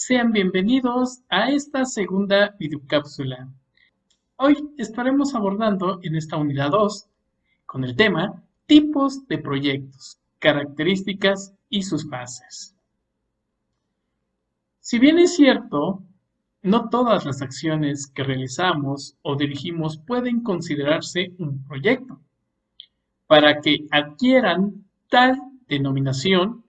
Sean bienvenidos a esta segunda videocápsula. Hoy estaremos abordando en esta unidad 2 con el tema tipos de proyectos, características y sus fases. Si bien es cierto, no todas las acciones que realizamos o dirigimos pueden considerarse un proyecto. Para que adquieran tal denominación,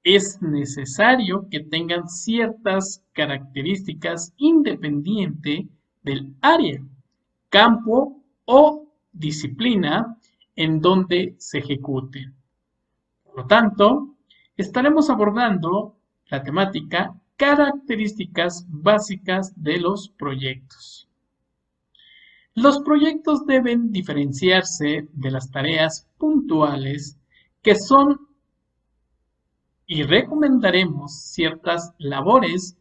es necesario que tengan ciertas características independiente del área, campo o disciplina en donde se ejecute. Por lo tanto, estaremos abordando la temática características básicas de los proyectos. Los proyectos deben diferenciarse de las tareas puntuales que son y recomendaremos ciertas labores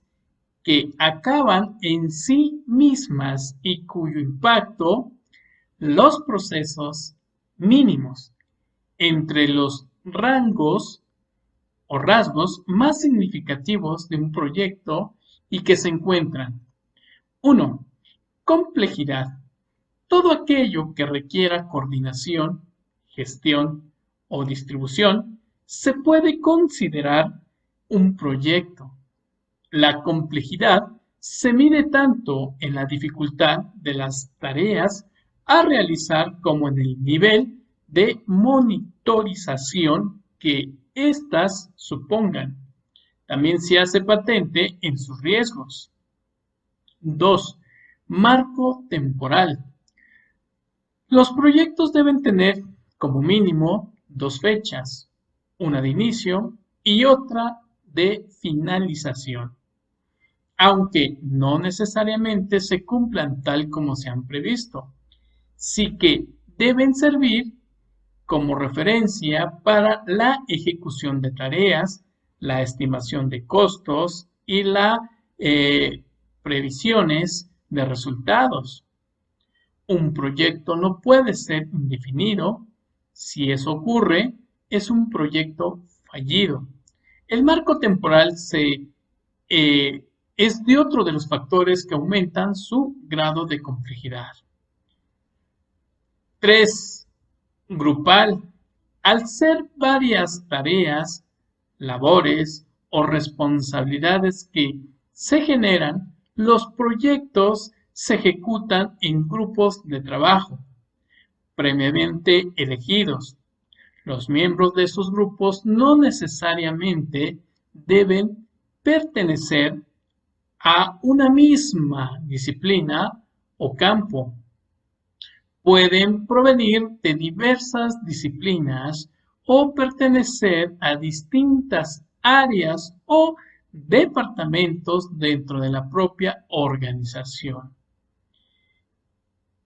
que acaban en sí mismas y cuyo impacto los procesos mínimos entre los rangos o rasgos más significativos de un proyecto y que se encuentran 1. Complejidad. Todo aquello que requiera coordinación, gestión o distribución se puede considerar un proyecto. La complejidad se mide tanto en la dificultad de las tareas a realizar como en el nivel de monitorización que éstas supongan. También se hace patente en sus riesgos. 2. Marco temporal. Los proyectos deben tener como mínimo dos fechas, una de inicio y otra de finalización, aunque no necesariamente se cumplan tal como se han previsto. Sí que deben servir como referencia para la ejecución de tareas, la estimación de costos y las previsiones de resultados. Un proyecto no puede ser indefinido. Si eso ocurre, es un proyecto fallido. El marco temporal es de otro de los factores que aumentan su grado de complejidad. 3. Grupal. Al ser varias tareas, labores o responsabilidades que se generan, los proyectos se ejecutan en grupos de trabajo previamente elegidos. Los miembros de esos grupos no necesariamente deben pertenecer a una misma disciplina o campo. Pueden provenir de diversas disciplinas o pertenecer a distintas áreas o departamentos dentro de la propia organización.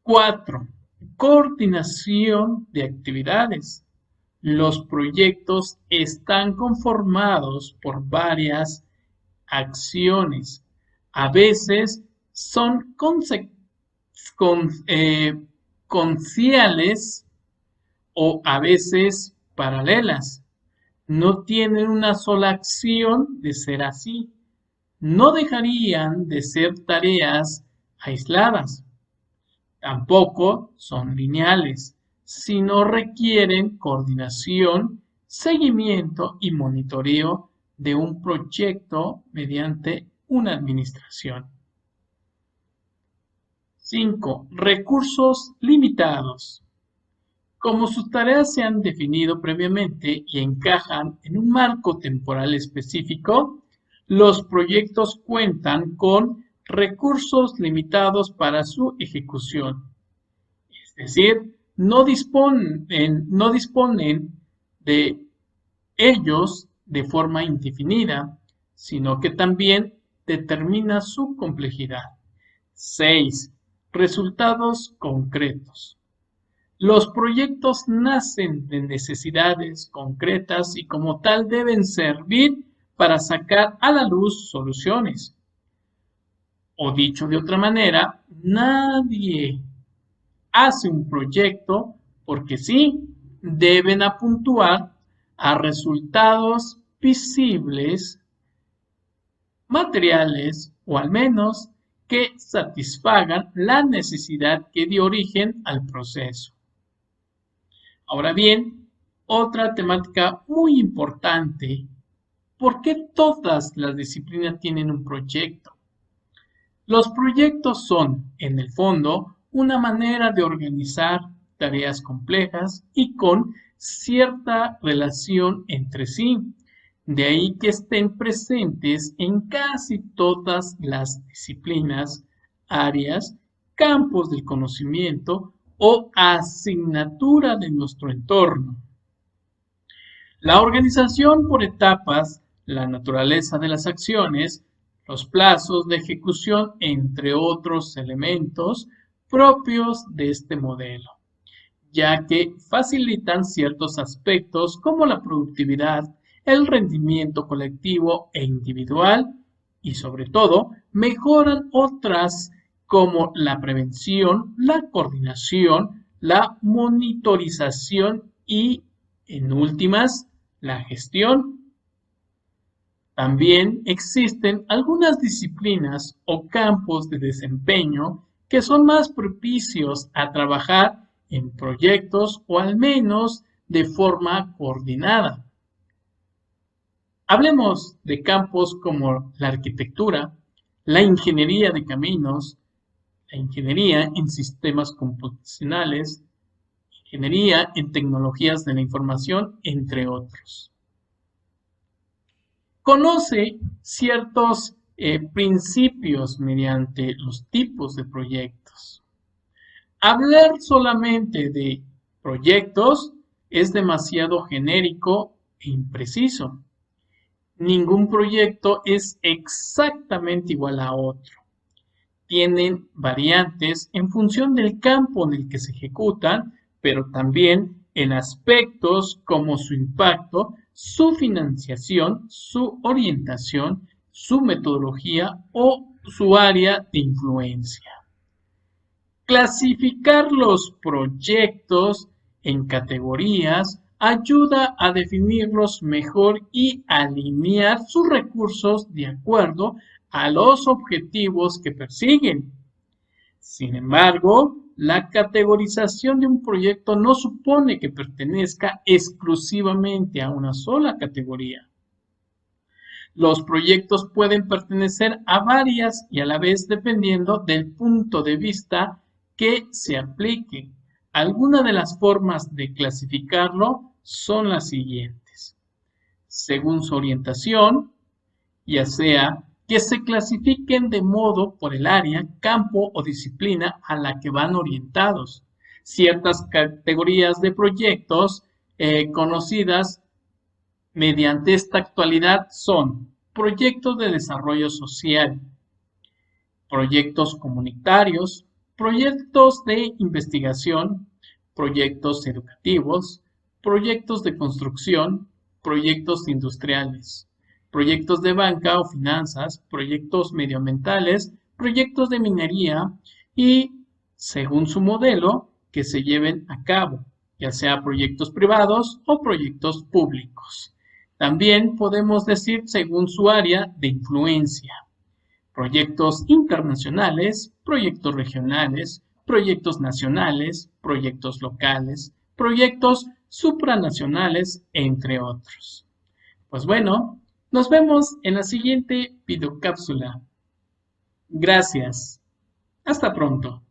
4. Coordinación de actividades. Los proyectos están conformados por varias acciones. A veces son conciales o a veces paralelas. No tienen una sola acción de ser así. No dejarían de ser tareas aisladas. Tampoco son lineales, sino requieren coordinación, seguimiento y monitoreo de un proyecto mediante una administración. 5. Recursos limitados. Como sus tareas se han definido previamente y encajan en un marco temporal específico, los proyectos cuentan con recursos limitados para su ejecución. Es decir, no disponen de ellos de forma indefinida, sino que también determina su complejidad. 6. Resultados concretos. Los proyectos nacen de necesidades concretas y como tal deben servir para sacar a la luz soluciones. O dicho de otra manera, nadie hace un proyecto porque sí, deben apuntar a resultados visibles, materiales o al menos que satisfagan la necesidad que dio origen al proceso. Ahora bien, otra temática muy importante, ¿por qué todas las disciplinas tienen un proyecto? Los proyectos son, en el fondo, una manera de organizar tareas complejas y con cierta relación entre sí. De ahí que estén presentes en casi todas las disciplinas, áreas, campos del conocimiento o asignatura de nuestro entorno. La organización por etapas, la naturaleza de las acciones, los plazos de ejecución, entre otros elementos propios de este modelo, ya que facilitan ciertos aspectos como la productividad, el rendimiento colectivo e individual y sobre todo mejoran otras como la prevención, la coordinación, la monitorización y, en últimas, la gestión. También existen algunas disciplinas o campos de desempeño que son más propicios a trabajar en proyectos o al menos de forma coordinada. Hablemos de campos como la arquitectura, la ingeniería de caminos, la ingeniería en sistemas computacionales, ingeniería en tecnologías de la información, entre otros. Conoce ciertos principios mediante los tipos de proyectos. Hablar solamente de proyectos es demasiado genérico e impreciso. Ningún proyecto es exactamente igual a otro. Tienen variantes en función del campo en el que se ejecutan, pero también en aspectos como su impacto, su financiación, su orientación, su metodología o su área de influencia. Clasificar los proyectos en categorías ayuda a definirlos mejor y alinear sus recursos de acuerdo a los objetivos que persiguen. Sin embargo, la categorización de un proyecto no supone que pertenezca exclusivamente a una sola categoría. Los proyectos pueden pertenecer a varias y a la vez dependiendo del punto de vista que se aplique. Algunas de las formas de clasificarlo son las siguientes. Según su orientación, ya sea que se clasifiquen de modo por el área, campo o disciplina a la que van orientados. Ciertas categorías de proyectos conocidas mediante esta actualidad son proyectos de desarrollo social, proyectos comunitarios, proyectos de investigación, proyectos educativos, proyectos de construcción, proyectos industriales, proyectos de banca o finanzas, proyectos medioambientales, proyectos de minería y, según su modelo, que se lleven a cabo, ya sea proyectos privados o proyectos públicos. También podemos decir según su área de influencia. Proyectos internacionales, proyectos regionales, proyectos nacionales, proyectos locales, proyectos supranacionales, entre otros. Pues bueno, nos vemos en la siguiente videocápsula. Gracias. Hasta pronto.